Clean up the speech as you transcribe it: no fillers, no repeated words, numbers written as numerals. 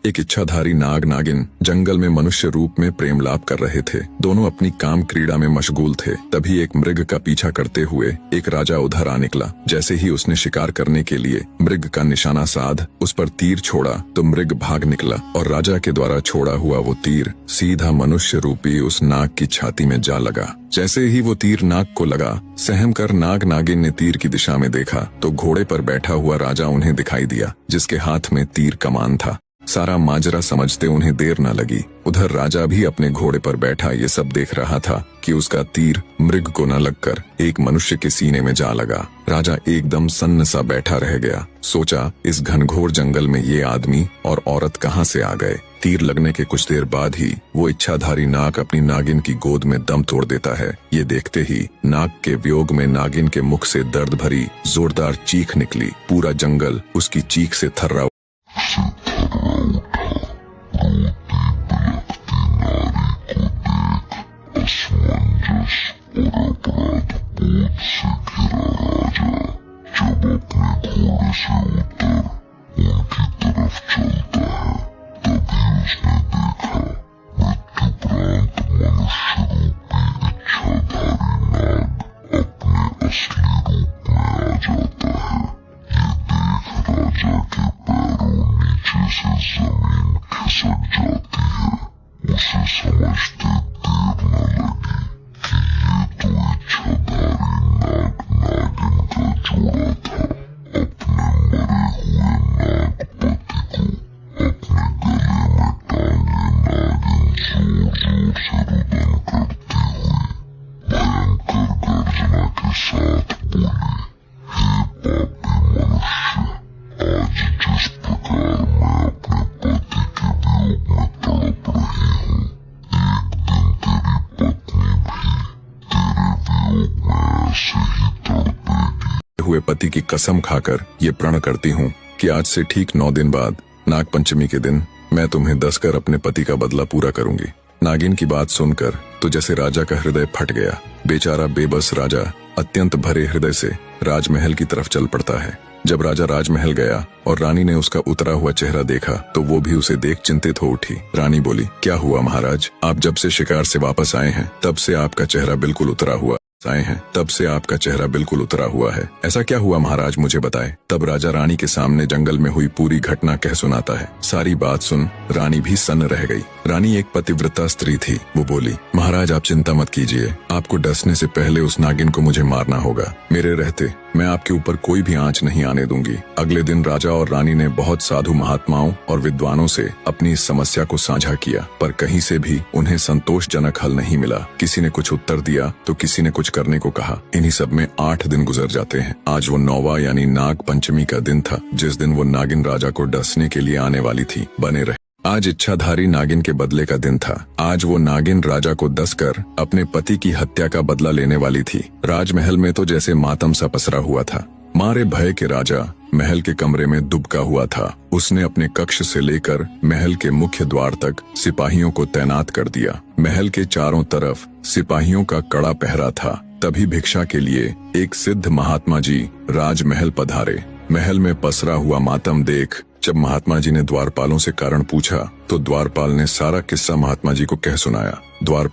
एक इच्छाधारी नाग नागिन जंगल में मनुष्य रूप में प्रेम लाप कर रहे थे। दोनों अपनी काम क्रीड़ा में मशगूल थे। तभी एक मृग का पीछा करते हुए एक राजा उधर आ निकला। जैसे ही उसने शिकार करने के लिए मृग का निशाना साध उस पर तीर छोड़ा तो मृग भाग निकला और राजा के द्वारा छोड़ा हुआ वो तीर सीधा मनुष्य रूपी उस नाग की छाती में जा लगा। जैसे ही वो तीर नाग को लगा, सहम कर नाग नागिन ने तीर की दिशा में देखा तो घोड़े पर बैठा हुआ राजा उन्हें दिखाई दिया, जिसके हाथ में तीर कमान था। सारा माजरा समझते उन्हें देर न लगी। उधर राजा भी अपने घोड़े पर बैठा ये सब देख रहा था कि उसका तीर मृग को न लगकर एक मनुष्य के सीने में जा लगा। राजा एकदम सन्न सा बैठा रह गया। सोचा, इस घनघोर जंगल में ये आदमी और औरत कहाँ से आ गए। तीर लगने के कुछ देर बाद ही वो इच्छाधारी नाग अपनी नागिन की गोद में दम तोड़ देता है। ये देखते ही नाग के वियोग में नागिन के मुख से दर्द भरी जोरदार चीख निकली। पूरा जंगल उसकी चीख से थर्रा। हुए पति की कसम खाकर ये प्रण करती हूँ कि आज से ठीक 9 दिन बाद नाग पंचमी के दिन मैं तुम्हें दसकर अपने पति का बदला पूरा करूंगी। नागिन की बात सुनकर तो जैसे राजा का हृदय फट गया। बेचारा बेबस राजा अत्यंत भरे हृदय से राजमहल की तरफ चल पड़ता है। जब राजा राजमहल गया और रानी ने उसका उतरा हुआ चेहरा देखा तो वो भी उसे देख चिंतित हो उठी। रानी बोली, क्या हुआ महाराज, आप जब से शिकार से वापस आए हैं तब से आपका चेहरा बिल्कुल उतरा हुआ है। ऐसा क्या हुआ महाराज, मुझे बताए। तब राजा रानी के सामने जंगल में हुई पूरी घटना कह सुनाता है। सारी बात सुन रानी भी सन्न रह गई। रानी एक पतिव्रता स्त्री थी। वो बोली, महाराज आप चिंता मत कीजिए, आपको डसने से पहले उस नागिन को मुझे मारना होगा। मेरे रहते मैं आपके ऊपर कोई भी आंच नहीं आने दूंगी। अगले दिन राजा और रानी ने बहुत साधु महात्माओं और विद्वानों से अपनी इस समस्या को साझा किया, पर कहीं से भी उन्हें संतोषजनक हल नहीं मिला। किसी ने कुछ उत्तर दिया तो किसी ने कुछ करने को कहा। इन्हीं सब में 8 दिन गुजर जाते हैं। आज वो 9वां यानी नाग पंचमी का दिन था, जिस दिन वो नागिन राजा को डसने के लिए आने वाली थी। बने रहे। आज इच्छाधारी नागिन के बदले का दिन था। आज वो नागिन राजा को डसकर अपने पति की हत्या का बदला लेने वाली थी। राजमहल में तो जैसे मातम सा पसरा हुआ था। मारे भय के राजा महल के कमरे में दुबका हुआ था। उसने अपने कक्ष से लेकर महल के मुख्य द्वार तक सिपाहियों को तैनात कर दिया। महल के चारों तरफ सिपाहियों का कड़ा पहरा था। तभी भिक्षा के लिए एक सिद्ध महात्मा जी राजमहल पधारे। महल में पसरा हुआ मातम देख जब महात्मा जी ने द्वारपालों से कारण पूछा तो द्वारपाल ने सारा किस्सा महात्मा जी को कह सुनाया। द्वारपाल